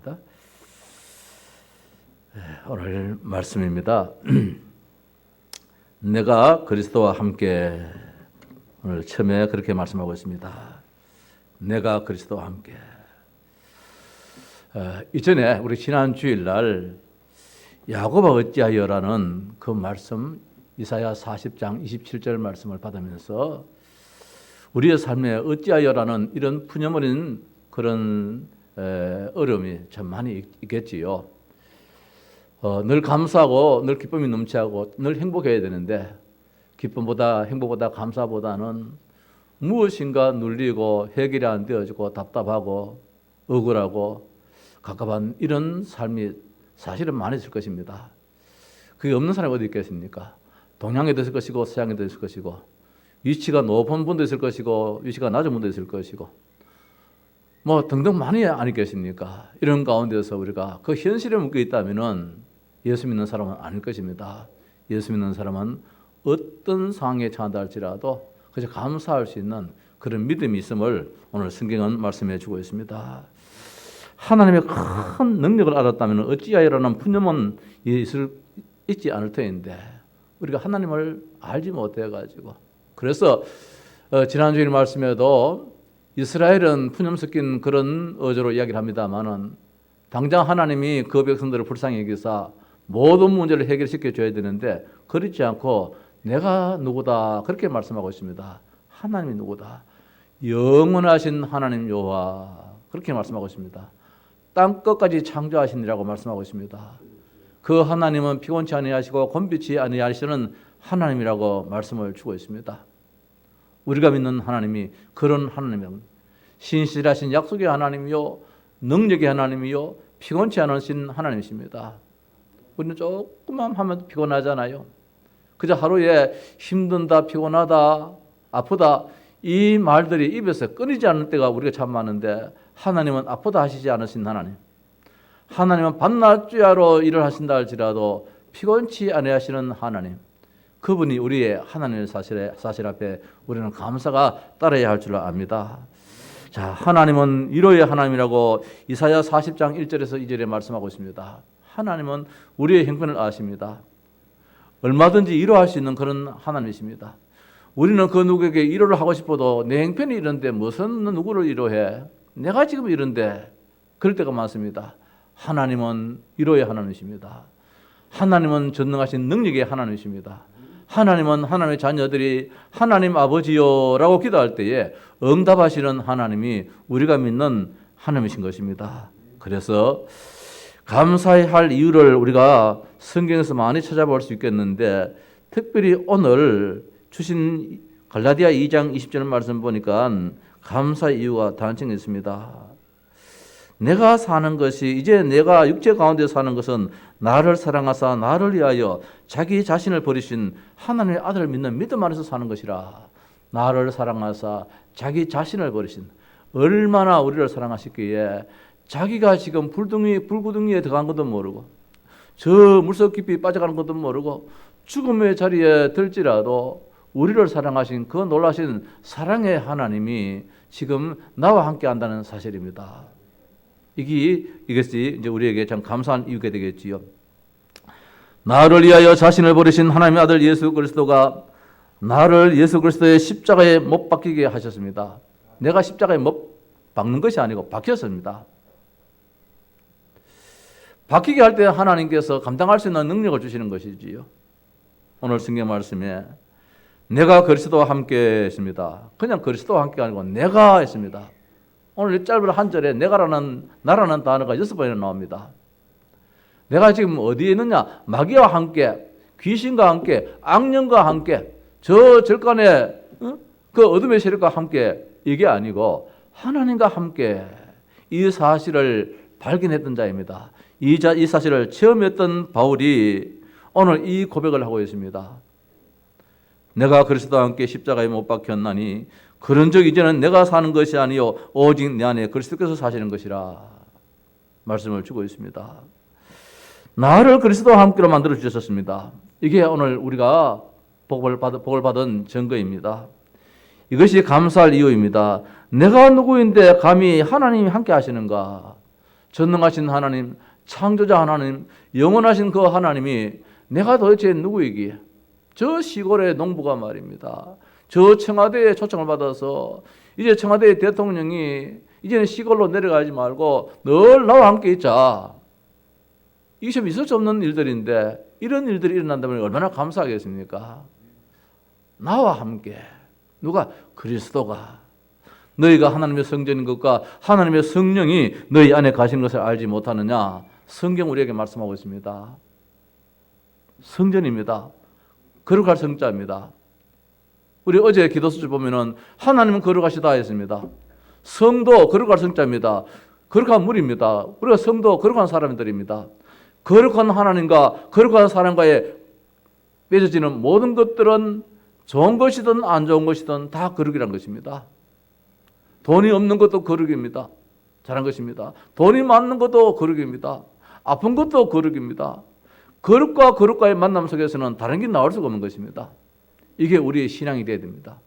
하겠습니다. 오늘 말씀입니다. 내가 그리스도와 함께, 오늘 처음에 그렇게 말씀하고 있습니다. 내가 그리스도와 함께. 이전에 우리 지난 주일날 야곱아 어찌하여라는 그 말씀, 이사야 40장 27절 말씀을 받으면서 우리의 삶에 어찌하여라는 이런 푸념어린 그런 어려움이 참 많이 있겠지요. 늘 감사하고 늘 기쁨이 넘치고 늘 행복해야 되는데 기쁨보다 행복보다 감사보다는 무엇인가 눌리고 해결이 안 되어지고 답답하고 억울하고 갑갑한 이런 삶이 사실은 많이 있을 것입니다. 그게 없는 사람이 어디 있겠습니까? 동양에도 있을 것이고 서양에도 있을 것이고 위치가 높은 분도 있을 것이고 위치가 낮은 분도 있을 것이고 뭐 등등 많이 아니겠습니까? 이런 가운데서 우리가 그 현실에 묶여 있다면은 예수 믿는 사람은 아닐 것입니다. 예수 믿는 사람은 어떤 상황에 처한다 할지라도 그저 감사할 수 있는 그런 믿음이 있음을 오늘 성경은 말씀해 주고 있습니다. 하나님의 큰 능력을 알았다면 어찌하여라는 푸념은 있지 않을 터인데 우리가 하나님을 알지 못해가지고 그래서 지난주일 말씀에도 이스라엘은 푸념 섞인 그런 어조로 이야기를 합니다만은 당장 하나님이 그 백성들을 불쌍히 여기사 모든 문제를 해결시켜 줘야 되는데 그렇지 않고 내가 누구다 그렇게 말씀하고 있습니다. 하나님이 누구다? 영원하신 하나님 여호와 그렇게 말씀하고 있습니다. 땅 끝까지 창조하시니라고 말씀하고 있습니다. 그 하나님은 피곤치 아니하시고 곤비치 아니하시는 하나님이라고 말씀을 주고 있습니다. 우리가 믿는 하나님이 그런 하나님입니다. 신실하신 약속의 하나님이요 능력의 하나님이요 피곤치 않으신 하나님이십니다. 우리는 조금만 하면 피곤하잖아요. 그저 하루에 힘든다, 피곤하다, 아프다 이 말들이 입에서 끊이지 않을 때가 우리가 참 많은데 하나님은 아프다 하시지 않으신 하나님, 하나님은 밤낮 주야로 일을 하신다 할지라도 피곤치 아니하시는 하나님, 그분이 우리의 하나님의 사실 앞에 우리는 감사가 따라야 할 줄 압니다. 자, 하나님은 위로의 하나님이라고 이사야 40장 1절에서 2절에 말씀하고 있습니다. 하나님은 우리의 형편을 아십니다. 얼마든지 위로할 수 있는 그런 하나님이십니다. 우리는 그 누구에게 위로를 하고 싶어도 내 형편이 이런데 무슨 누구를 위로해? 내가 지금 이런데 그럴 때가 많습니다. 하나님은 위로의 하나님이십니다. 하나님은 전능하신 능력의 하나님이십니다. 하나님은 하나님의 자녀들이 하나님 아버지요라고 기도할 때에 응답하시는 하나님이 우리가 믿는 하나님이신 것입니다. 그래서 감사해야 할 이유를 우리가 성경에서 많이 찾아볼 수 있겠는데 특별히 오늘 주신 갈라디아 2장 20절 말씀 보니까 감사의 이유가 단정해 있습니다. 내가 사는 것이 이제 내가 육체 가운데 사는 것은 나를 사랑하사 나를 위하여 자기 자신을 버리신 하나님의 아들을 믿는 믿음 안에서 사는 것이라. 나를 사랑하사 자기 자신을 버리신, 얼마나 우리를 사랑하셨기에 자기가 지금 불구덩이에 들어간 것도 모르고 저 물속 깊이 빠져가는 것도 모르고 죽음의 자리에 들지라도 우리를 사랑하신 그 놀라신 사랑의 하나님이 지금 나와 함께 한다는 사실입니다. 이것이 이제 우리에게 참 감사한 이유가 되겠지요. 나를 위하여 자신을 버리신 하나님의 아들 예수 그리스도가 나를 예수 그리스도의 십자가에 못 박히게 하셨습니다. 내가 십자가에 못 박는 것이 아니고 박혔습니다. 박히게 할 때 하나님께서 감당할 수 있는 능력을 주시는 것이지요. 오늘 성경 말씀에 내가 그리스도와 함께 했습니다. 그냥 그리스도와 함께 아니고 내가 했습니다. 오늘 이 짧은 한 절에 나라는 단어가 6번이나 나옵니다. 내가 지금 어디에 있느냐? 마귀와 함께, 귀신과 함께, 악령과 함께, 저 절간에 그 어둠의 세력과 함께 이게 아니고 하나님과 함께 이 사실을 발견했던 자입니다. 이 사실을 체험했던 바울이 오늘 이 고백을 하고 있습니다. 내가 그리스도와 함께 십자가에 못 박혔나니 그런즉 이제는 내가 사는 것이 아니요 오직 내 안에 그리스도께서 사시는 것이라 말씀을 주고 있습니다. 나를 그리스도와 함께로 만들어 주셨습니다. 이게 오늘 우리가 복을 받은 증거입니다. 이것이 감사할 이유입니다. 내가 누구인데 감히 하나님이 함께 하시는가? 전능하신 하나님, 창조자 하나님, 영원하신 그 하나님이 내가 도대체 누구이기에? 저 시골의 농부가 말입니다. 저 청와대에 초청을 받아서 이제 청와대 대통령이 이제는 시골로 내려가지 말고 늘 나와 함께 있자. 이게 좀 있을 수 없는 일들인데 이런 일들이 일어난다면 얼마나 감사하겠습니까? 나와 함께. 누가? 그리스도가. 너희가 하나님의 성전인 것과 하나님의 성령이 너희 안에 가시는 것을 알지 못하느냐? 성경 우리에게 말씀하고 있습니다. 성전입니다. 거룩할 성자입니다. 우리 어제 기도수를 보면은 하나님은 거룩하시다 했습니다. 성도 거룩할 성자입니다. 거룩한 물입니다. 우리가 성도 거룩한 사람들입니다. 거룩한 하나님과 거룩한 사람과의 맺어지는 모든 것들은 좋은 것이든 안 좋은 것이든 다 거룩이란 것입니다. 돈이 없는 것도 거룩입니다. 잘한 것입니다. 돈이 많은 것도 거룩입니다. 아픈 것도 거룩입니다. 거룩과 거룩과의 만남 속에서는 다른 게 나올 수가 없는 것입니다. 이게 우리의 신앙이 되어야 됩니다.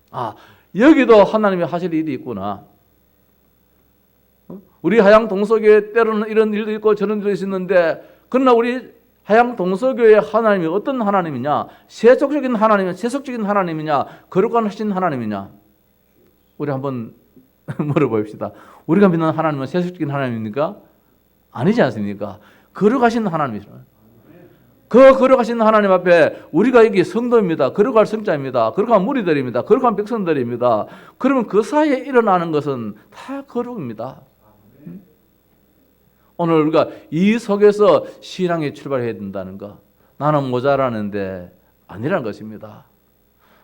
아, 여기도 하나님의 하실 일이 있구나. 우리 하양 동서교회 때로는 이런 일도 있고 저런 일도 있었는데, 그러나 우리 하양 동서교회 하나님이 어떤 하나님이냐? 세속적인 하나님이냐? 세속적인 하나님이냐? 거룩하신 하나님이냐? 우리 한번 물어봅시다. 우리가 믿는 하나님은 세속적인 하나님입니까? 아니지 않습니까? 거룩하신 하나님이잖아요. 그 거룩하신 하나님 앞에 우리가 여기 성도입니다. 거룩할 성자입니다. 거룩한 무리들입니다. 거룩한 백성들입니다. 그러면 그 사이에 일어나는 것은 다 거룩입니다. 오늘 우리가 이 속에서 신앙이 출발해야 된다는 거. 나는 모자라는데 아니라는 것입니다.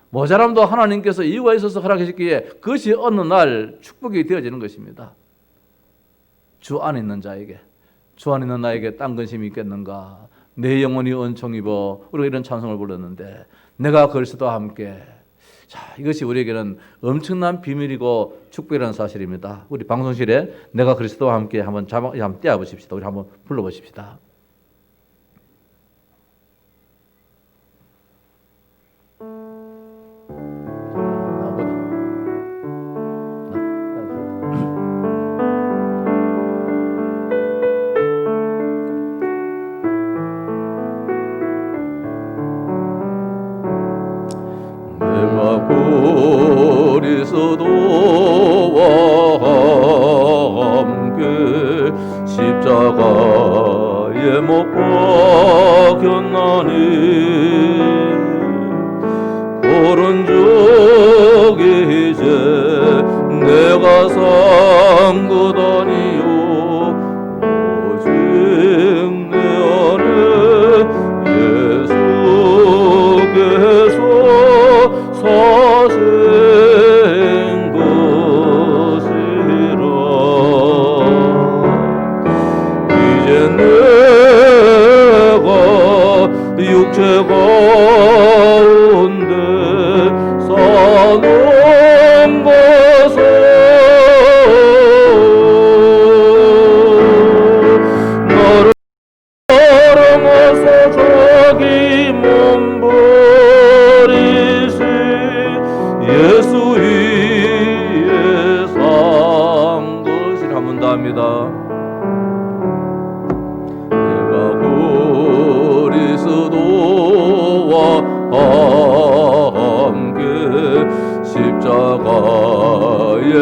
모자람도 하나님께서 이유가 있어서 허락하셨기에 그것이 어느 날 축복이 되어지는 것입니다. 주 안에 있는 자에게, 주 안에 있는 나에게 딴 근심이 있겠는가? 내 영혼이 은총 입어. 우리가 이런 찬송을 불렀는데 내가 그리스도와 함께. 자, 이것이 우리에게는 엄청난 비밀이고 축복이라는 사실입니다. 우리 방송실에 내가 그리스도와 함께 한번 떼어보십시다. 우리 한번 불러보십시다. 그리스도와 함께 십자가에 못 박혔나니 오른쪽 이제 내가 산 것 아니요 오직 내 안에 예수께서 사신 것이라. 이제 내가 육체 가운데 사는 것은 나를 사랑하사 자기 몸 버리신 예수 위에 산 것이라 한 번 더 합니다. 내가 그리스도와 함께 십자가에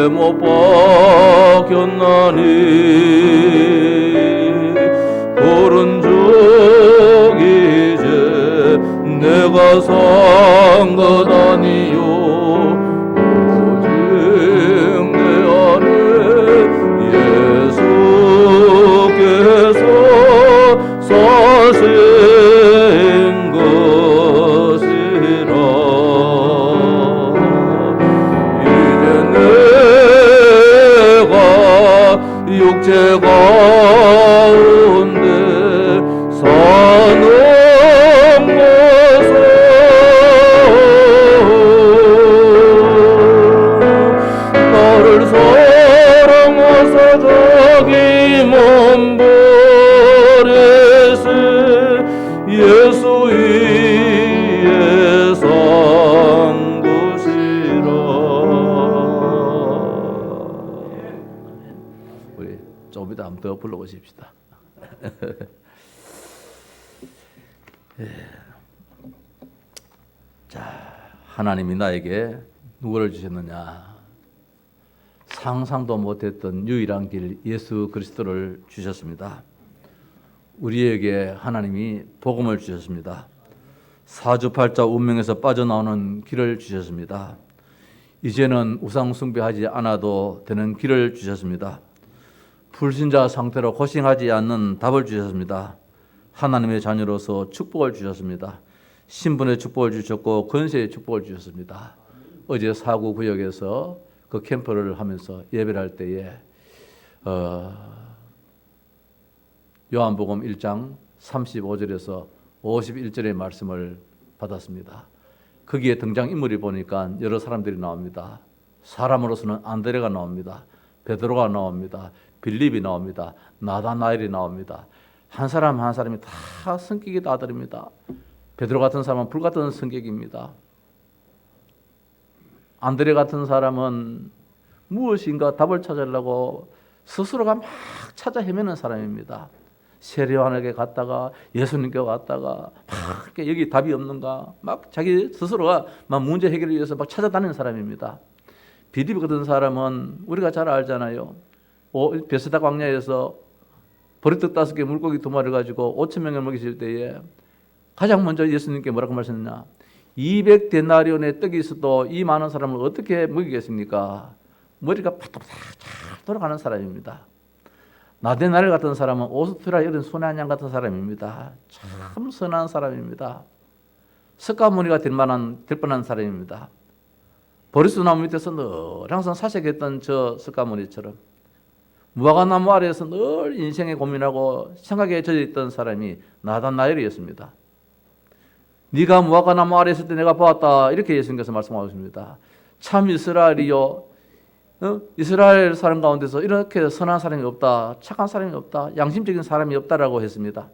못 박혔나니 오른쪽 이제 내가 산 것 아니요 오직 내 안에 예수께서 사신 것이라. 이제 내가 육체 가운데 사는 것은 나를 사랑하사 자기 몸 버리신 예수 위에 산 것이라. 우리 조금 나옵니다. 한번 더 불러보십시다. 예. 자, 하나님이 나에게 누구를 주셨느냐? 상상도 못했던 유일한 길 예수 그리스도를 주셨습니다. 우리에게 하나님이 복음을 주셨습니다. 사주팔자 운명에서 빠져나오는 길을 주셨습니다. 이제는 우상 숭배하지 않아도 되는 길을 주셨습니다. 불신자 상태로 고생하지 않는 답을 주셨습니다. 하나님의 자녀로서 축복을 주셨습니다. 신분의 축복을 주셨고 권세의 축복을 주셨습니다. 어제 사구구역에서 그 캠프를 하면서 예배를 할 때에 요한복음 1장 35절에서 51절의 말씀을 받았습니다. 거기에 등장인물이 보니까 여러 사람들이 나옵니다. 사람으로서는 안드레가 나옵니다. 베드로가 나옵니다. 빌립이 나옵니다. 나다나엘이 나옵니다. 한 사람 한 사람이 다 성격이 다릅니다. 베드로 같은 사람은 불 같은 성격입니다. 안드레 같은 사람은 무엇인가 답을 찾으려고 스스로가 막 찾아 헤매는 사람입니다. 세례요한에게 갔다가 예수님께 갔다가 막 여기 답이 없는가 막 자기 스스로가 막 문제 해결을 위해서 막 찾아다니는 사람입니다. 빌립 같은 사람은 우리가 잘 알잖아요. 베스다 광야에서 보리떡 5개 물고기 2마리 가지고 5,000명을 먹이실 때에 가장 먼저 예수님께 뭐라고 말씀했냐? 200데나리온의 떡이 있어도 이 많은 사람을 어떻게 먹이겠습니까? 머리가 파닥파닥 잘 돌아가는 사람입니다. 나데나엘 같은 사람은 오스트리아 이런 순한 양 같은 사람입니다. 참 선한 사람입니다. 석가모니가 될 뻔한 사람입니다. 보리수나무 밑에서 늘 항상 사색했던 저 석가모니처럼 무화과나무 아래에서 늘 인생에 고민하고 생각에 젖어있던 사람이 나다나엘이었습니다. 네가 무화과나무 아래 있을 때 내가 보았다 이렇게 예수님께서 말씀하고 있습니다. 참 이스라엘이요, 이스라엘 사람 가운데서 이렇게 선한 사람이 없다, 착한 사람이 없다, 양심적인 사람이 없다라고 했습니다.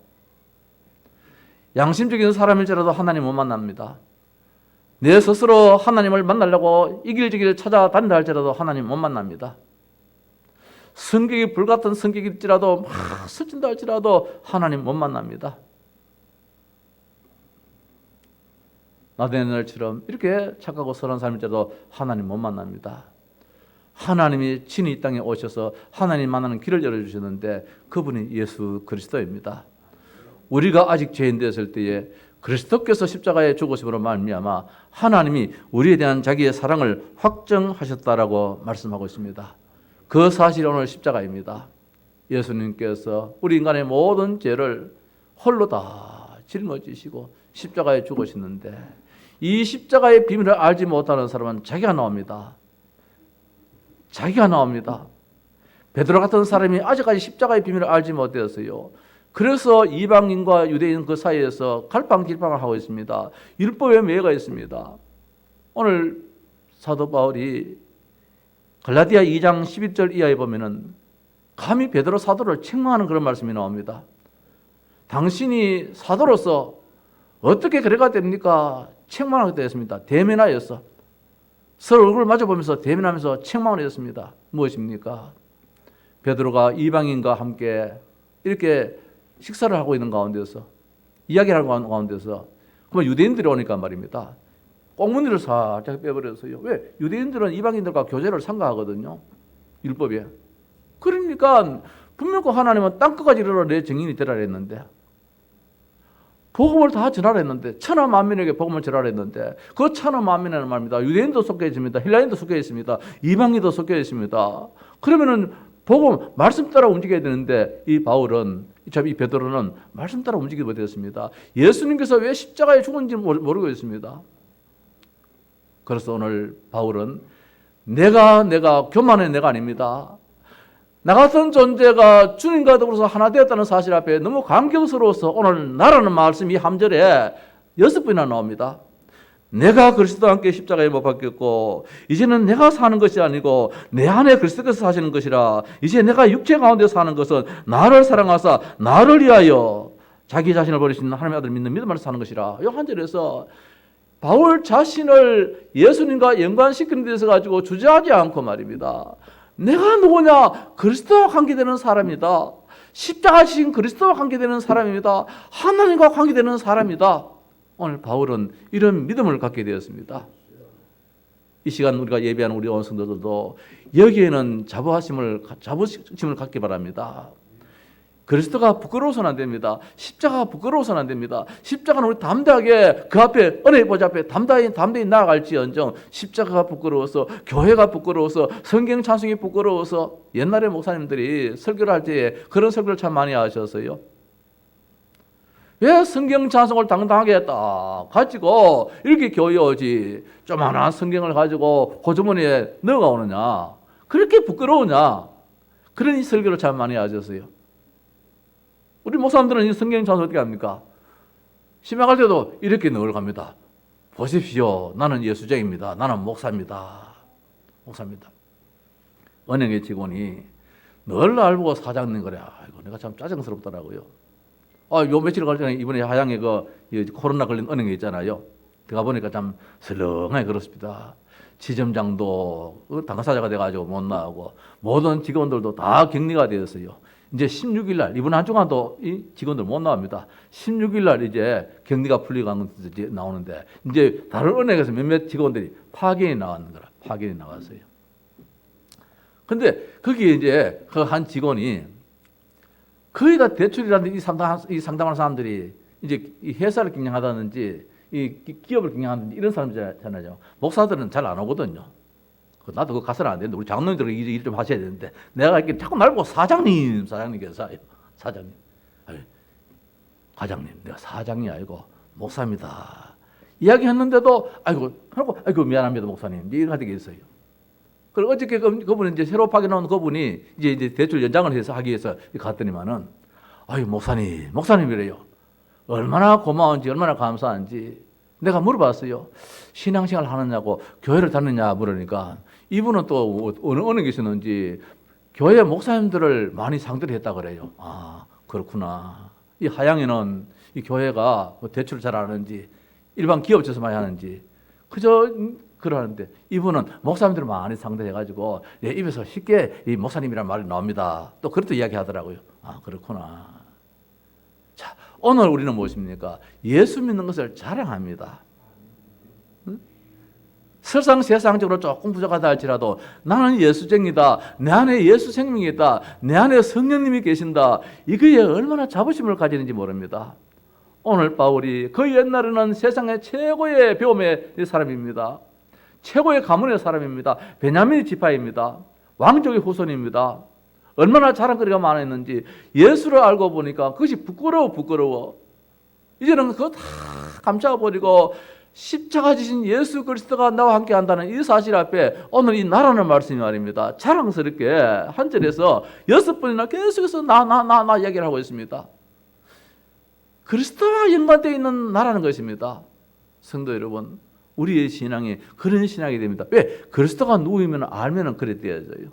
양심적인 사람일지라도 하나님 못 만납니다. 내 스스로 하나님을 만나려고 이길저길 찾아다닌다 할지라도 하나님 못 만납니다. 성격이 불같은 성격일지라도 막 스친다 할지라도 하나님 못 만납니다. 나다나엘처럼 이렇게 착하고 선한 사람일지라도 하나님 못 만납니다. 하나님이 친히 이 땅에 오셔서 하나님 만나는 길을 열어주셨는데 그분이 예수 그리스도입니다. 우리가 아직 죄인 되었을 때에 그리스도께서 십자가에 죽으심으로 말미암아 하나님이 우리에 대한 자기의 사랑을 확정하셨다라고 말씀하고 있습니다. 그 사실이 오늘 십자가입니다. 예수님께서 우리 인간의 모든 죄를 홀로 다 짊어지시고 십자가에 죽으시는데 이 십자가의 비밀을 알지 못하는 사람은 자기가 나옵니다. 자기가 나옵니다. 베드로 같은 사람이 아직까지 십자가의 비밀을 알지 못되었어요. 그래서 이방인과 유대인 그 사이에서 갈팡질팡을 하고 있습니다. 율법에 매여가 있습니다. 오늘 사도 바울이 갈라디아 2장 11절 이하에 보면은 감히 베드로 사도를 책망하는 그런 말씀이 나옵니다. 당신이 사도로서 어떻게 그래가 됩니까? 책망하게 되었습니다. 대면하였어. 서로 얼굴을 마주보면서 대면하면서 책망을 했습니다. 무엇입니까? 베드로가 이방인과 함께 이렇게 식사를 하고 있는 가운데서 이야기를 하는 가운데서 그러면 유대인들이 오니까 말입니다. 꽁무니를 살짝 빼버렸어요. 왜? 유대인들은 이방인들과 교제를 삼가하거든요. 율법에. 그러니까 분명히 하나님은 땅끝까지 이르러 내 증인이 되라 했는데 복음을 다 전하라 했는데 천하 만민에게 복음을 전하라 했는데 그 천하 만민에는 말입니다. 유대인도 섞여 있습니다. 헬라인도 섞여 있습니다. 이방인도 섞여 있습니다. 그러면은 복음 말씀 따라 움직여야 되는데 이 바울은 참 이 베드로는 말씀 따라 움직이지 못했습니다. 예수님께서 왜 십자가에 죽은지 모르고 있습니다. 그래서 오늘 바울은 내가 교만의 내가 아닙니다. 나 같은 존재가 주님과 더불어서 하나 되었다는 사실 앞에 너무 감격스러워서 오늘 나라는 말씀이 한 절에 6번이나 나옵니다. 내가 그리스도와 함께 십자가에 못 박혔고 이제는 내가 사는 것이 아니고 내 안에 그리스도께서 사시는 것이라. 이제 내가 육체 가운데 사는 것은 나를 사랑하사 나를 위하여 자기 자신을 버리신 하나님의 아들 믿는 믿음을 사는 것이라. 이 한 절에서 바울 자신을 예수님과 연관시키는 데서 가지고 주저하지 않고 말입니다. 내가 누구냐? 그리스도와 관계되는 사람이다. 십자가 지신 그리스도와 관계되는 사람입니다. 하나님과 관계되는 사람이다. 오늘 바울은 이런 믿음을 갖게 되었습니다. 이 시간 우리가 예배하는 우리 온 성도들도 여기에는 자부심을 갖기 바랍니다. 그리스도가 부끄러워서는 안 됩니다. 십자가가 부끄러워서는 안 됩니다. 십자가는 우리 담대하게 그 앞에 은혜의 보좌 앞에 담대히 나아갈지언정 십자가가 부끄러워서, 교회가 부끄러워서, 성경 찬송이 부끄러워서, 옛날에 목사님들이 설교를 할 때에 그런 설교를 참 많이 하셨어요. 왜 성경 찬송을 당당하게 딱 가지고 이렇게 교회 오지 조만한 성경을 가지고 호주머니에 넣어가 오느냐, 그렇게 부끄러우냐, 그런 설교를 참 많이 하셨어요. 우리 목사님들은 이 성경 찬송 어떻게 합니까? 심야갈 때도 이렇게 늘 갑니다. 보십시오, 나는 예수쟁입니다. 나는 목사입니다. 은행의 직원이 늘 날 보고 사장님 그래. 아이고, 내가 참 짜증스럽더라고요. 요 며칠 전에 이번에 하양에 코로나 걸린 은행에 있잖아요. 들어가 보니까 참 설렁하게 그렇습니다. 지점장도 당사자가 돼가지고 못 나오고 모든 직원들도 다 격리가 되었어요. 이제 16일 날, 이번 한 주간도 이 직원들 못 나옵니다. 16일 날 이제 격리가 나오는데, 이제 다른 은행에서 몇몇 직원들이 파견이 나왔어요. 근데 거기에 이제 그 한 직원이 거의 다 대출이라든지 이 상담하는 사람들이 이제 이 회사를 경영하다든지 이 기업을 경영하든지 이런 사람들이잖아요. 목사들은 잘 안 오거든요. 나도 그거 가서는 안 되는데 우리 장로님들은 일 좀 하셔야 되는데, 내가 이렇게 자꾸 날 보고 사장님께서 사장님, 과장님, 내가 사장이 아니고 목사입니다 이야기했는데도 아이고 미안합니다 목사님, 이렇게 있어요. 그리고 어저께 그분이 이제 새로 파견 온 그분이 이제 대출 연장을 해서 하기 위해서 갔더니만은 목사님이래요. 얼마나 고마운지, 얼마나 감사한지 내가 물어봤어요. 신앙생활 하느냐고, 교회를 다니느냐 물으니까 이분은 또 어느 계시는지 교회 목사님들을 많이 상대를 했다 그래요. 아, 그렇구나. 이 하양에는 이 교회가 대출을 잘 하는지 일반 기업체에서 많이 하는지 그저 그러는데, 이분은 목사님들을 많이 상대해가지고 내 입에서 쉽게 이 목사님이란 말이 나옵니다. 또 그렇게 이야기하더라고요. 아, 그렇구나. 자, 오늘 우리는 무엇입니까? 예수 믿는 것을 자랑합니다. 설상 세상적으로 조금 부족하다 할지라도 나는 예수쟁이다, 내 안에 예수 생명이 있다, 내 안에 성령님이 계신다, 이거에 얼마나 자부심을 가지는지 모릅니다. 오늘 바울이 그 옛날에는 세상의 최고의 배움의 사람입니다. 최고의 가문의 사람입니다. 베냐민 지파입니다. 왕족의 후손입니다. 얼마나 자랑거리가 많았는지 예수를 알고 보니까 그것이 부끄러워. 이제는 그거 다 감춰버리고 십자가 지신 예수 그리스도가 나와 함께 한다는 이 사실 앞에 오늘 이 나라는 말씀이 말입니다. 자랑스럽게 한 절에서 6번이나 계속해서 나 이야기를 하고 있습니다. 그리스도와 연관되어 있는 나라는 것입니다. 성도 여러분, 우리의 신앙이 그런 신앙이 됩니다. 왜? 그리스도가 누구이면 알면 그래 되어져요.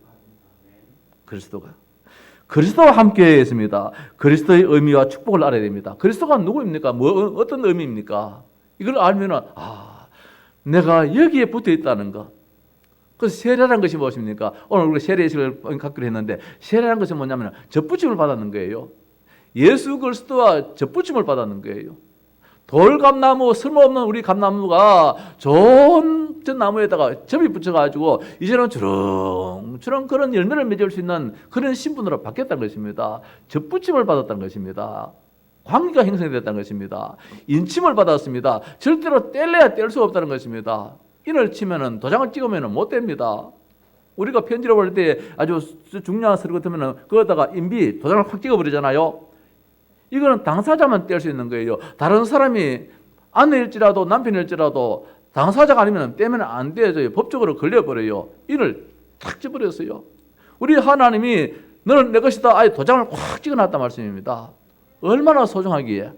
그리스도와 함께 있습니다. 그리스도의 의미와 축복을 알아야 됩니다. 그리스도가 누구입니까? 어떤 의미입니까? 이걸 알면은 내가 여기에 붙어 있다는 거. 그래서 세례라는 것이 무엇입니까? 오늘 우리가 세례식을 갖기로 했는데, 세례라는 것은 뭐냐면 젖붙임을 받았는 거예요. 예수 그리스도와 젖붙임을 받았는 거예요. 돌감나무, 쓸모없는 우리 감나무가 좋은 젖나무에다가 접이 붙여가지고 이제는 주렁주렁 그런 열매를 맺을 수 있는 그런 신분으로 바뀌었다는 것입니다. 젖붙임을 받았다는 것입니다. 관계가 형성됐다는 것입니다. 인침을 받았습니다. 절대로 뗄래야 뗄 수 없다는 것입니다. 인을 치면은, 도장을 찍으면 못 됩니다. 우리가 편지를 볼 때 아주 중요한 서류 같으면 그거다가 도장을 확 찍어버리잖아요. 이거는 당사자만 뗄 수 있는 거예요. 다른 사람이 아내일지라도 남편일지라도 당사자가 아니면 떼면 안 돼요. 법적으로 걸려버려요. 인을 탁 찌버렸어요. 우리 하나님이 너는 내 것이다, 아예 도장을 확 찍어놨단 말씀입니다. 얼마나 소중하기에.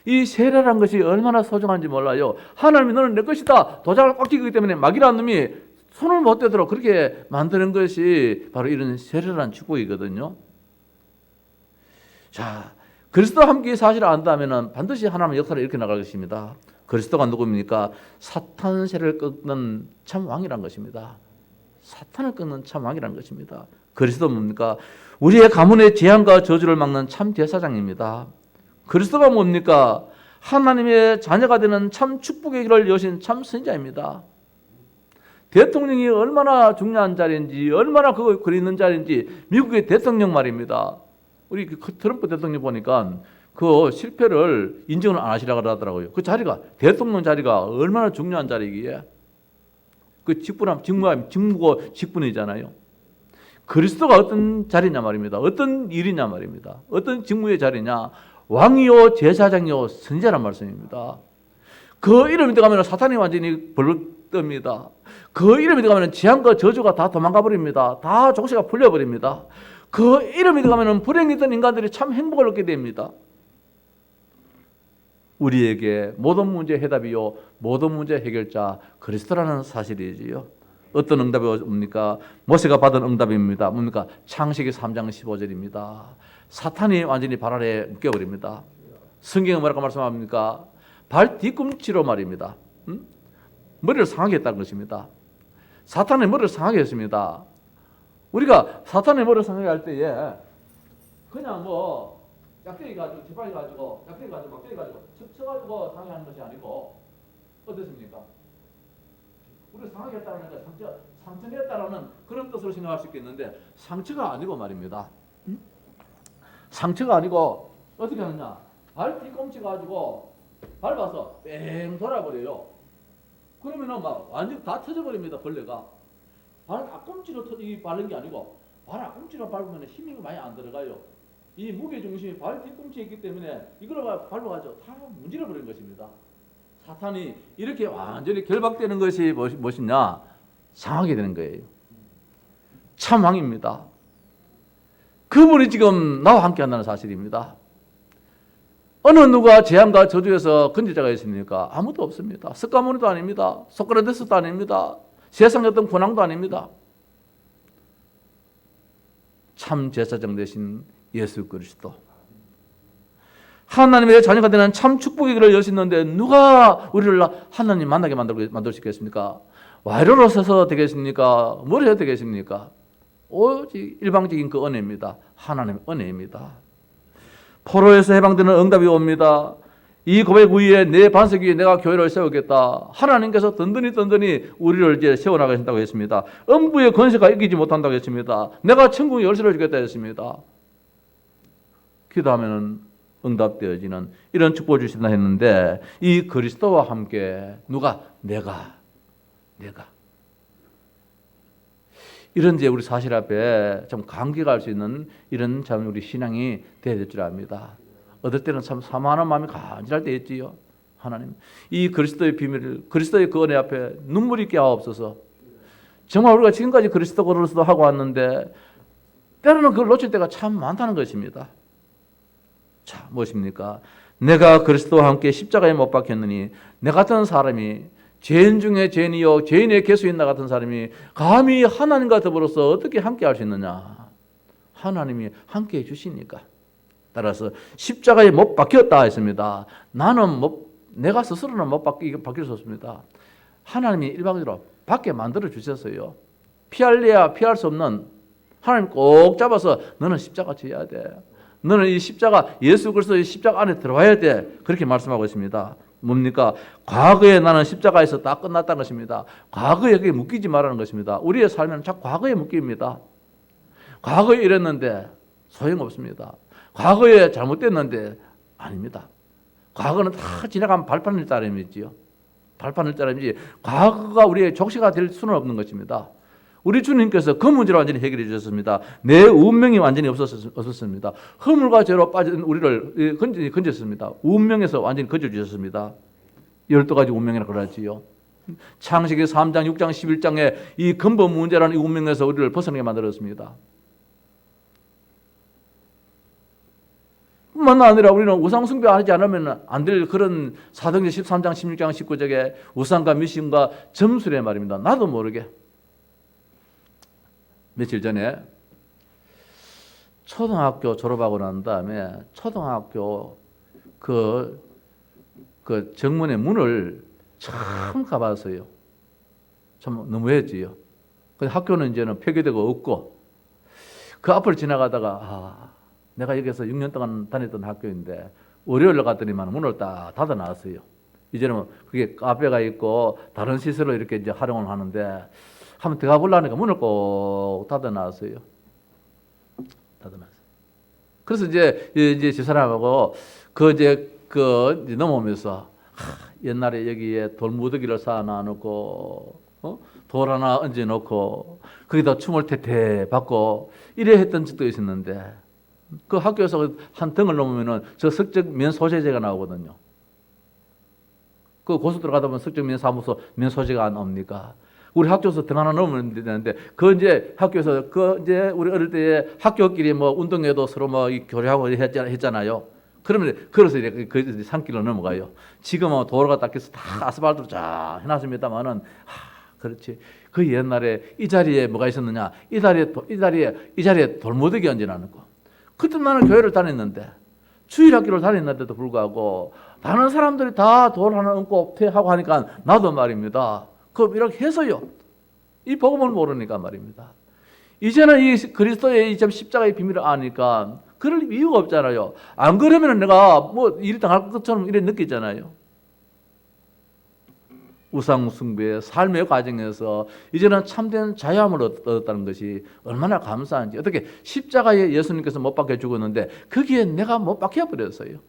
이 세례란 것이 얼마나 소중한지 몰라요. 하나님이 너는 내 것이다, 도장을 꽉 찍기 때문에 마귀라는 놈이 손을 못 대도록 그렇게 만드는 것이 바로 이런 세례란 축복이거든요. 자, 그리스도와 함께 사실을 안다면 반드시 하나님의 역사를 이렇게 나갈 것입니다. 그리스도가 누구입니까? 사탄 세를 꺾는 참 왕이란 것입니다. 사탄을 꺾는 참 왕이라는 것입니다. 그리스도 뭡니까? 우리의 가문의 재앙과 저주를 막는 참 제사장입니다. 그리스도가 뭡니까? 하나님의 자녀가 되는 참 축복의 길을 여신 참 선지자입니다. 대통령이 얼마나 중요한 자리인지, 얼마나 그거 있는 자리인지, 미국의 대통령 말입니다. 우리 트럼프 대통령 보니까 그 실패를 인정을 안 하시라고 하더라고요. 그 자리가, 대통령 자리가 얼마나 중요한 자리이기에. 그 직무고 직분이잖아요. 그리스도가 어떤 자리냐 말입니다. 어떤 일이냐 말입니다. 어떤 직무의 자리냐. 왕이요, 제사장이요, 선지자란 말씀입니다. 그 이름이 들어가면 사탄이 완전히 벌떡듭니다. 그 이름이 들어가면 재앙과 저주가 다 도망가 버립니다. 다 족쇄가 풀려 버립니다. 그 이름이 들어가면 불행했던 인간들이 참 행복을 얻게 됩니다. 우리에게 모든 문제 해답이요, 모든 문제 해결자 그리스도라는 사실이지요. 어떤 응답이 옵니까? 모세가 받은 응답입니다. 뭡니까? 창세기 3장 15절입니다. 사탄이 완전히 발 아래에 묶여버립니다. 성경에 뭐라고 말씀합니까? 발 뒤꿈치로 말입니다. 머리를 상하게 했다는 것입니다. 사탄의 머리를 상하게 했습니다. 우리가 사탄의 머리를 상하게 할 때에 그냥 뭐 약대기 가지고 지팡이 가지고 약대기 가지고 막대기 가지고 쳐가지고 상하게 하는 것이 아니고 어떻습니까? 우리를 상하게 했다는 게 상처냈다라는 그런 뜻으로 생각할 수 있겠는데 상처가 아니고 말입니다. 상처가 아니고 어떻게 하느냐? 발 뒤꿈치 가지고 밟아서 뺑 돌아버려요. 그러면은 막 완전 다 터져버립니다. 벌레가. 발 앞꿈치로 바른 게 아니고 발 앞꿈치로 밟으면 힘이 많이 안 들어가요. 이 무게 중심이 발 뒤꿈치에 있기 때문에 이걸 밟아가지고 다 문질러 버린 것입니다. 사탄이 이렇게 완전히 결박되는 것이 무엇이냐? 상하게 되는 거예요. 참 왕입니다. 그분이 지금 나와 함께 한다는 사실입니다. 어느 누가 재앙과 저주에서 건지자가 있습니까? 아무도 없습니다. 석가모니도 아닙니다. 소크라테스도 아닙니다. 세상의 어떤 권왕도 아닙니다. 참 제사장 되신 예수 그리스도. 하나님의 자녀가 되는 참 축복의 길을 여시는데 누가 우리를 하나님 만나게 만들 수 있겠습니까? 와이로로 서서 되겠습니까? 뭘 해야 되겠습니까? 오직 일방적인 그 은혜입니다. 하나님의 은혜입니다. 포로에서 해방되는 응답이 옵니다. 이 고백 위에 내 반석 위에 내가 교회를 세우겠다. 하나님께서 든든히 우리를 이제 세워나가신다고 했습니다. 음부의 권세가 이기지 못한다고 했습니다. 내가 천국의 열쇠를 주겠다 했습니다. 기도하면 응답되어지는 이런 축복을 주신다 했는데 이 그리스도와 함께 누가? 내가 이런 이제 우리 사실 앞에 좀 감격할 수 있는 이런 참 우리 신앙이 되어야 될 줄 압니다. 어떨 때는 참 사모하는 마음이 간절할 때 있지요. 하나님, 이 그리스도의 비밀을, 그리스도의 그 은혜 앞에 눈물이 깨하옵소서. 정말 우리가 지금까지 그리스도 걸어서도 하고 왔는데 때로는 그걸 놓칠 때가 참 많다는 것입니다. 자, 무엇입니까? 내가 그리스도와 함께 십자가에 못 박혔느니 내 같은 사람이 죄인 중에 죄인이요 죄인의 개수인 나 같은 사람이 감히 하나님과 더불어서 어떻게 함께 할 수 있느냐? 하나님이 함께 해 주시니까. 따라서 십자가에 못 박혔다 했습니다. 나는 내가 스스로는 못 박힐 수 없습니다. 하나님이 일방적으로 받게 만들어 주셨어요. 피할래야 피할 수 없는 하나님 꼭 잡아서 너는 십자가 져야 돼. 너는 이 십자가 예수 그리스도의 십자가 안에 들어와야 돼. 그렇게 말씀하고 있습니다. 뭡니까? 과거에 나는 십자가에서 다 끝났다는 것입니다. 과거에 그게 묶이지 말라는 것입니다. 우리의 삶은 자꾸 과거에 묶입니다. 과거에 이랬는데 소용없습니다. 과거에 잘못됐는데 아닙니다. 과거는 다 지나간 발판을 따름이지요. 발판을 따름이지 과거가 우리의 족쇄가 될 수는 없는 것입니다. 우리 주님께서 그 문제를 완전히 해결해 주셨습니다. 내 운명이 완전히 없었습니다. 허물과 죄로 빠진 우리를 건졌습니다. 운명에서 완전히 건져주셨습니다. 12가지 운명이라고 그러지요. 창세기 3장, 6장, 11장에 이 근본 문제라는 이 운명에서 우리를 벗어나게 만들었습니다. 뿐만 아니라 우리는 우상 숭배하지 않으면 안 될 그런 사도행전 13장, 16장, 19장에 우상과 미신과 점술의 말입니다. 나도 모르게 며칠 전에 초등학교 졸업하고 난 다음에 초등학교 그 정문의 문을 처음 가봤어요. 참 너무했지요. 근데 학교는 이제는 폐교되고 없고 그 앞을 지나가다가 내가 여기서 6년 동안 다녔던 학교인데 월요일날 갔더니만 문을 딱 닫아 놨어요. 이제는 그게 카페가 있고 다른 시설로 이렇게 이제 활용을 하는데 한번 들어가 보려니까 문을 꼭 닫아 놨어요. 닫아 놨어요. 그래서 이제 저 사람하고 이제 넘어오면서 옛날에 여기에 돌무더기를 쌓아놔놓고 돌 하나 얹어놓고 거기다 춤을 태태 받고 이래 했던 적도 있었는데 그 학교에서 한 등을 넘으면은 저 석적 면 소재제가 나오거든요. 그 고수 들어가다 보면 석적 면 사무소 면 소재가 안 옵니까? 우리 학교에서 등 하나 넘으면 되는데 그 이제 학교에서 그 이제 우리 어릴 때 학교끼리 뭐 운동회도 서로 뭐 교류하고 했잖아요. 그러면 그래서 이제 그 산길로 넘어가요. 지금은 도로가 닦여서 다 아스팔트로 쫙 해놨습니다만은 그렇지. 그 옛날에 이 자리에 뭐가 있었느냐? 이 자리에 돌무더기 얹어놨고. 그때 나는 교회를 다녔는데 주일학교를 다녔는데도 불구하고 다른 사람들이 다 돌 하나 얹고 하고 하니까 나도 말입니다. 그 이렇게 해서요. 이 복음을 모르니까 말입니다. 이제는 이 그리스도의 이 십자가의 비밀을 아니까 그럴 이유가 없잖아요. 안 그러면 내가 뭐 일이 당할 것처럼 이래 느끼잖아요. 우상숭배의 삶의 과정에서 이제는 참된 자유함을 얻었다는 것이 얼마나 감사한지. 어떻게 십자가에 예수님께서 못 박혀 죽었는데 거기에 내가 못 박혀 버렸어요.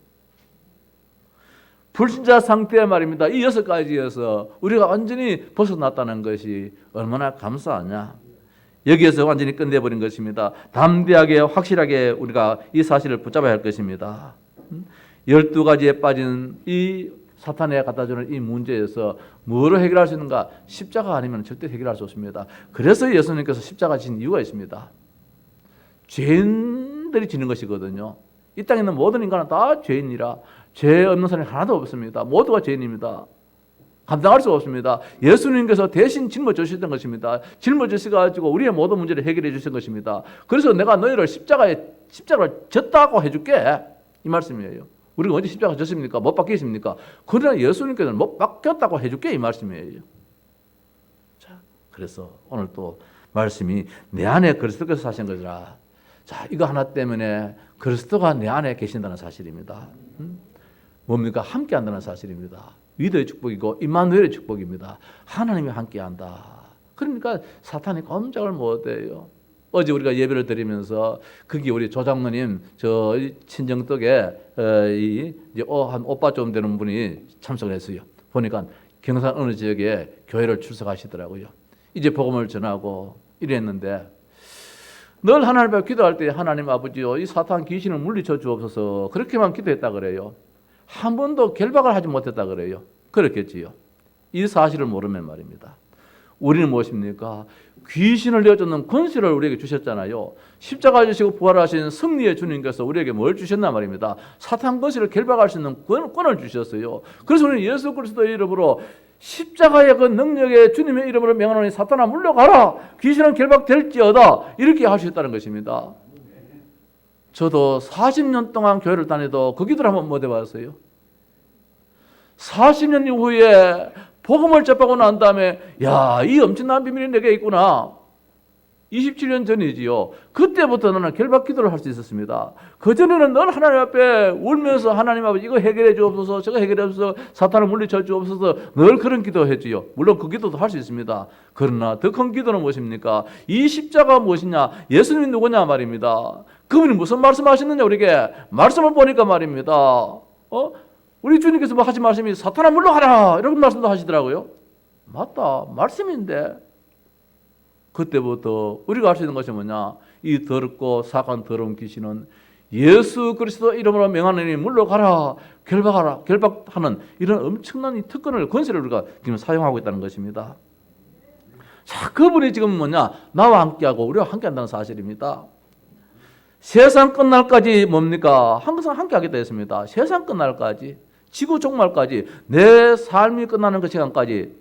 불신자 상태에 말입니다. 이 6가지에서 우리가 완전히 벗어났다는 것이 얼마나 감사하냐. 여기에서 완전히 끝내버린 것입니다. 담대하게 확실하게 우리가 이 사실을 붙잡아야 할 것입니다. 12가지에 빠진 이 사탄에 갖다주는 이 문제에서 뭐로 해결할 수 있는가? 십자가 아니면 절대 해결할 수 없습니다. 그래서 예수님께서 십자가 진 이유가 있습니다. 죄인들이 지는 것이거든요. 이 땅에 있는 모든 인간은 다 죄인이라 죄 없는 사람이 하나도 없습니다. 모두가 죄인입니다. 감당할 수가 없습니다. 예수님께서 대신 짊어져 주셨던 것입니다. 짊어져 주셔가지고 우리의 모든 문제를 해결해 주신 것입니다. 그래서 내가 너희를 십자가를 졌다고 해줄게. 이 말씀이에요. 우리가 언제 십자가 졌습니까? 못 박히십니까? 그러나 예수님께서는 못 박혔다고 해줄게. 이 말씀이에요. 자, 그래서 오늘 또 말씀이 내 안에 그리스도께서 사신 것이라. 자, 이거 하나 때문에 그리스도가 내 안에 계신다는 사실입니다. 뭡니까? 함께 한다는 사실입니다. 위대의 축복이고 임마누엘의 축복입니다. 하나님이 함께한다. 그러니까 사탄이 꼼짝을 못해요. 어제 우리가 예배를 드리면서 거기 우리 조장로님 저 친정떡에 한 오빠 좀 되는 분이 참석을 했어요. 보니까 경산 어느 지역에 교회를 출석하시더라고요. 이제 복음을 전하고 이랬는데 늘 하나님 앞에 기도할 때 하나님 아버지요 이 사탄 귀신을 물리쳐 주옵소서 그렇게만 기도했다 그래요. 한 번도 결박을 하지 못했다 그래요. 그렇겠지요. 이 사실을 모르면 말입니다. 우리는 무엇입니까? 귀신을 내쫓는 권세를 우리에게 주셨잖아요. 십자가 지시고 부활하신 승리의 주님께서 우리에게 뭘 주셨나 말입니다. 사탄 권세를 결박할 수 있는 권을 주셨어요. 그래서 우리는 예수 그리스도의 이름으로 십자가의 그 능력의 주님의 이름으로 명하노니 사탄아 물러가라. 귀신은 결박될지어다. 이렇게 할 수 있다는 것입니다. 저도 40년 동안 교회를 다녀도 그 기도를 한번 못 해봤어요. 40년 이후에 복음을 접하고 난 다음에 야, 이 엄청난 비밀이 내게 있구나. 27년 전이지요. 그때부터 나는 결박 기도를 할 수 있었습니다. 그전에는 늘 하나님 앞에 울면서 하나님 아버지 이거 해결해 주옵소서 저거 해결해 주옵소서 사탄을 물리쳐 주옵소서 늘 그런 기도했지요. 물론 그 기도도 할 수 있습니다. 그러나 더 큰 기도는 무엇입니까? 이 십자가 무엇이냐? 예수님이 누구냐 말입니다. 그분이 무슨 말씀하셨느냐 우리에게 말씀을 보니까 말입니다. 우리 주님께서 뭐 하신 말씀이 사탄아 물러가라 이런 말씀도 하시더라고요. 맞다 말씀인데 그때부터 우리가 할 수 있는 것이 뭐냐? 이 더럽고 사악한 더러운 귀신은 예수 그리스도 이름으로 명하노니 물러가라 결박하는 이런 엄청난 이 특권을 권세를 우리가 지금 사용하고 있다는 것입니다. 자, 그분이 지금 뭐냐? 나와 함께하고 우리와 함께한다는 사실입니다. 세상 끝날까지 뭡니까? 항상 함께하겠다 했습니다. 세상 끝날까지 지구 종말까지 내 삶이 끝나는 그 시간까지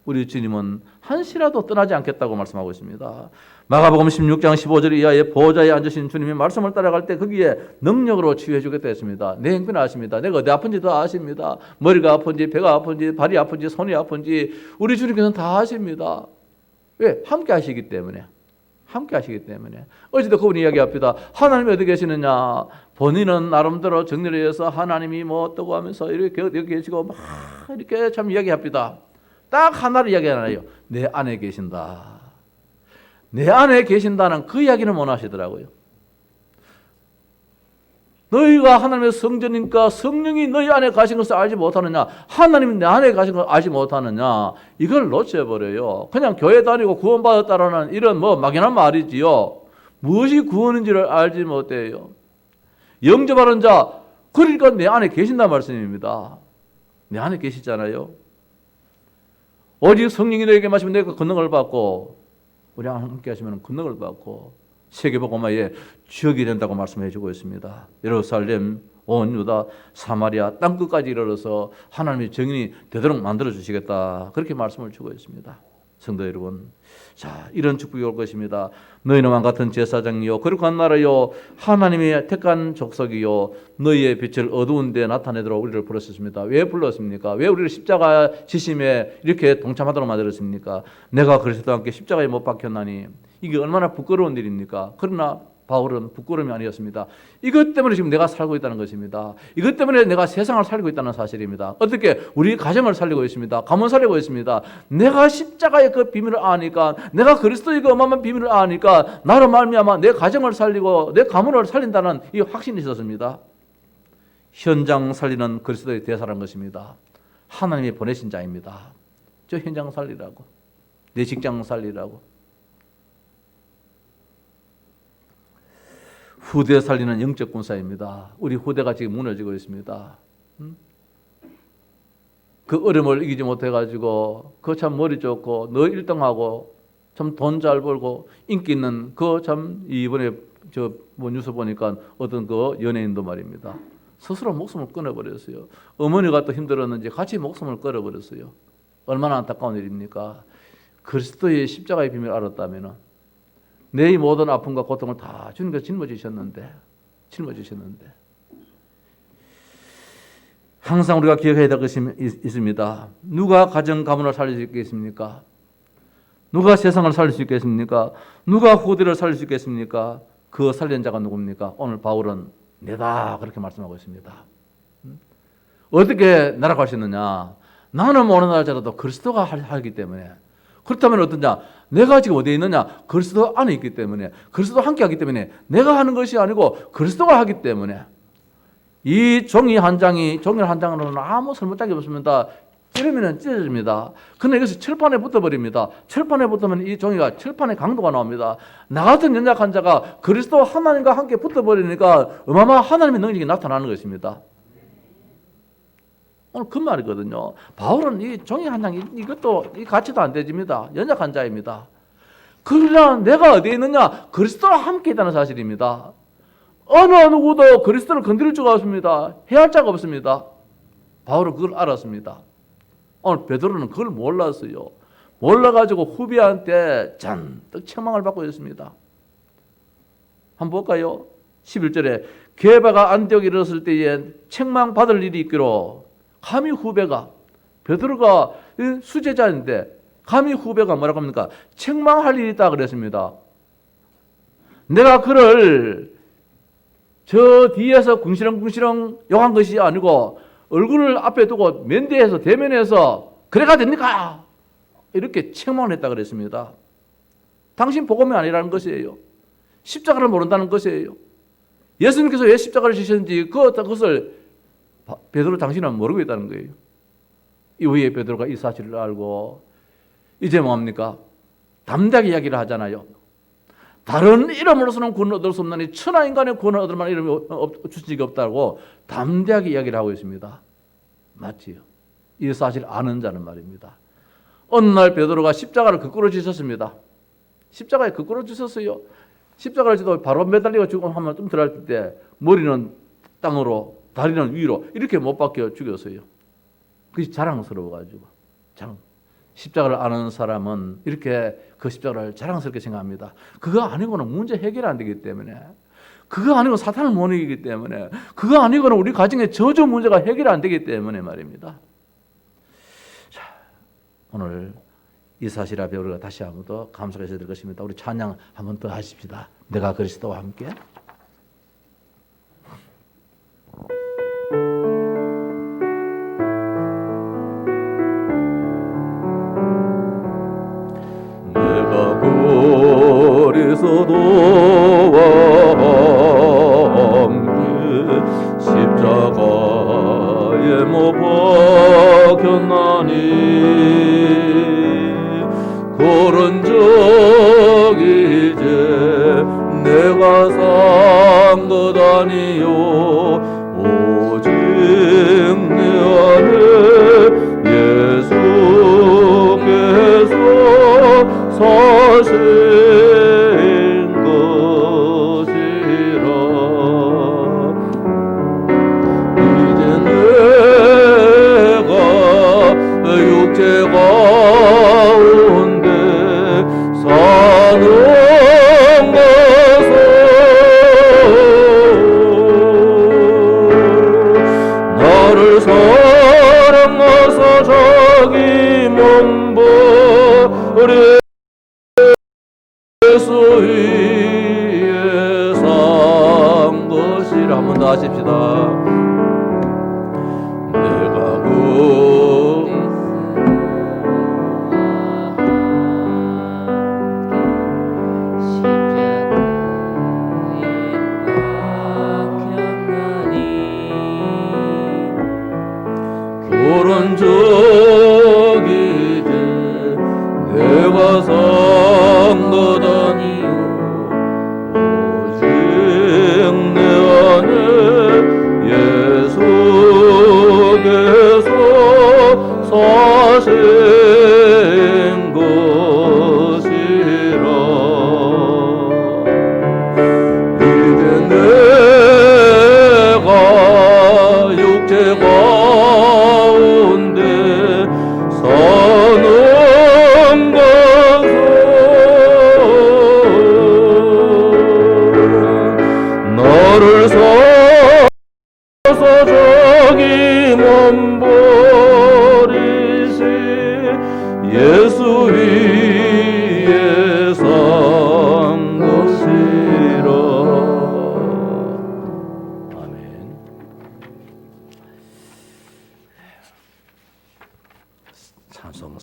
우리 주님은 한시라도 떠나지 않겠다고 말씀하고 있습니다. 마가복음 16장 15절 이하에 보좌에 앉으신 주님이 말씀을 따라갈 때 거기에 능력으로 치유해 주겠다 했습니다. 내 행편을 아십니다. 내가 어디 아픈지 다 아십니다. 머리가 아픈지 배가 아픈지 발이 아픈지 손이 아픈지 우리 주님께서는 다 아십니다. 왜? 함께 하시기 때문에. 함께 하시기 때문에. 어제도 그분이 이야기합니다. 하나님이 어디 계시느냐? 본인은 나름대로 정리를 해서 하나님이 뭐 어떠고 하면서 이렇게 여기 계시고 막 이렇게 참 이야기합니다. 딱 하나를 이야기하나요? 내 안에 계신다. 내 안에 계신다는 그 이야기는 못 하시더라고요. 너희가 하나님의 성전이니까 성령이 너희 안에 가신 것을 알지 못하느냐? 하나님이 내 안에 가신 것을 알지 못하느냐? 이걸 놓쳐버려요. 그냥 교회 다니고 구원받았다라는 이런 뭐 막연한 말이지요. 무엇이 구원인지를 알지 못해요. 영접하는 자, 그러니까 내 안에 계신다는 말씀입니다. 내 안에 계시잖아요. 오직 성령이 너에게 마시면 내가 권능을 받고 우리랑 함께 하시면 권능을 받고 세계복음화의 주역이 된다고 말씀해 주고 있습니다. 예루살렘, 온 유다, 사마리아 땅끝까지 이르러서 하나님의 정인이 되도록 만들어 주시겠다. 그렇게 말씀을 주고 있습니다. 성도 여러분, 자, 이런 축복이 올 것입니다. 너희는 왕 같은 제사장이요 거룩한 나라요 하나님의 택한 족속이요 너희의 빛을 어두운 데 나타내도록 우리를 불렀습니다. 왜 불렀습니까? 왜 우리를 십자가 지심에 이렇게 동참하도록 만들었습니까? 내가 그리스도와 함께 십자가에 못 박혔나니 이게 얼마나 부끄러운 일입니까? 그러나 바울은 부끄러움이 아니었습니다. 이것 때문에 지금 내가 살고 있다는 것입니다. 이것 때문에 내가 세상을 살고 있다는 사실입니다. 어떻게? 우리 가정을 살리고 있습니다. 가문 살리고 있습니다. 내가 십자가의 그 비밀을 아니까, 내가 그리스도의 그 어마어마한 비밀을 아니까 나로 말미암아 내 가정을 살리고 내 가문을 살린다는 이 확신이 있었습니다. 현장 살리는 그리스도의 대사라는 것입니다. 하나님이 보내신 자입니다. 저 현장 살리라고, 내 직장 살리라고. 후대 살리는 영적 군사입니다. 우리 후대가 지금 무너지고 있습니다. 그 어려움을 이기지 못해가지고 그 참 머리 좋고 너 1등하고 참 돈 잘 벌고 인기 있는 그 참 이번에 저 뭐 뉴스 보니까 어떤 그 연예인도 말입니다. 스스로 목숨을 끊어버렸어요. 어머니가 또 힘들었는지 같이 목숨을 끊어버렸어요. 얼마나 안타까운 일입니까? 그리스도의 십자가의 비밀을 알았다면은 내 모든 아픔과 고통을 다 주님께서 짊어지셨는데 항상 우리가 기억해야 될 것이 있습니다. 누가 가정 가문을 살릴 수 있겠습니까? 누가 세상을 살릴 수 있겠습니까? 누가 후대를 살릴 수 있겠습니까? 그 살린 자가 누굽니까? 오늘 바울은 내다 그렇게 말씀하고 있습니다. 어떻게 나라갈 수 있느냐? 나는 모르는 날짜라도 그리스도가 하기 때문에. 그렇다면 어떠냐? 내가 지금 어디에 있느냐? 그리스도 안에 있기 때문에, 그리스도 함께 하기 때문에 내가 하는 것이 아니고 그리스도가 하기 때문에 이 종이 한 장으로는 아무 쓸모짝이 없습니다. 찌르면 찢어집니다. 그런데 이것이 철판에 붙어버립니다. 철판에 붙으면 이 종이가 철판의 강도가 나옵니다. 나 같은 연약한 자가 그리스도 하나님과 함께 붙어버리니까 어마어마한 하나님의 능력이 나타나는 것입니다. 오늘 그 말이거든요. 바울은 이 종이 한 장 이것도 이 가치도 안 되집니다. 연약한 자입니다. 그러나 내가 어디에 있느냐? 그리스도와 함께 있다는 사실입니다. 어느 누구도 그리스도를 건드릴 수가 없습니다. 해할 자가 없습니다. 바울은 그걸 알았습니다. 오늘 베드로는 그걸 몰랐어요. 몰라가지고 후배한테 잔뜩 책망을 받고 있습니다. 한번 볼까요? 11절에 게바가 안디옥에 이르렀을 때에 책망받을 일이 있기로 감히 후배가, 베드로가 수제자인데 감히 후배가 뭐라고 합니까? 책망할 일이 있다 그랬습니다. 내가 그를 저 뒤에서 궁시렁궁시렁 욕한 것이 아니고 얼굴을 앞에 두고 면대해서 대면해서 그래가 됩니까? 이렇게 책망을 했다 그랬습니다. 당신 복음이 아니라는 것이에요. 십자가를 모른다는 것이에요. 예수님께서 왜 십자가를 지셨는지 그것을 베드로 당신은 모르고 있다는 거예요. 이후에 베드로가 이 사실을 알고 이제 뭐합니까? 담대하게 이야기를 하잖아요. 다른 이름으로서는 구원을 얻을 수 없나니 천하 인간의 구원을 얻을 만한 이름이 주신 적이 없다고 담대하게 이야기를 하고 있습니다. 맞지요? 이 사실 아는 자는 말입니다. 어느 날 베드로가 십자가를 거꾸로 지셨습니다. 십자가에 거꾸로 지셨어요. 십자가를 지도 바로 매달리고 죽음 한번 좀 들어갈 때 머리는 땅으로 다리는 위로 이렇게 못 박혀 죽였어요. 그것이 자랑스러워가지고 십자가를 아는 사람은 이렇게 그 십자가를 자랑스럽게 생각합니다. 그거 아니고는 문제 해결 안 되기 때문에, 그거 아니고 사탄을 못 이기기 때문에, 그거 아니고는 우리 가정의 저주 문제가 해결 안 되기 때문에 말입니다. 자, 오늘 이 사실 앞에 우리가 다시 한번 더 감사해야 될 것입니다. 우리 찬양 한번 더 하십시다. 내가 그리스도와 함께. 내가 그리스도와 함께 십자가에 못 박혔나니 그런 적 이제 내가 산 것 아니요 오직 내 안에 예수께서 사신 것이라. 이제 내가 육체 가운데 사는 것은 나를 사랑하사 자기 몸 버려 예수 위에 산 것이라. 한 번 더 하십시다. 내가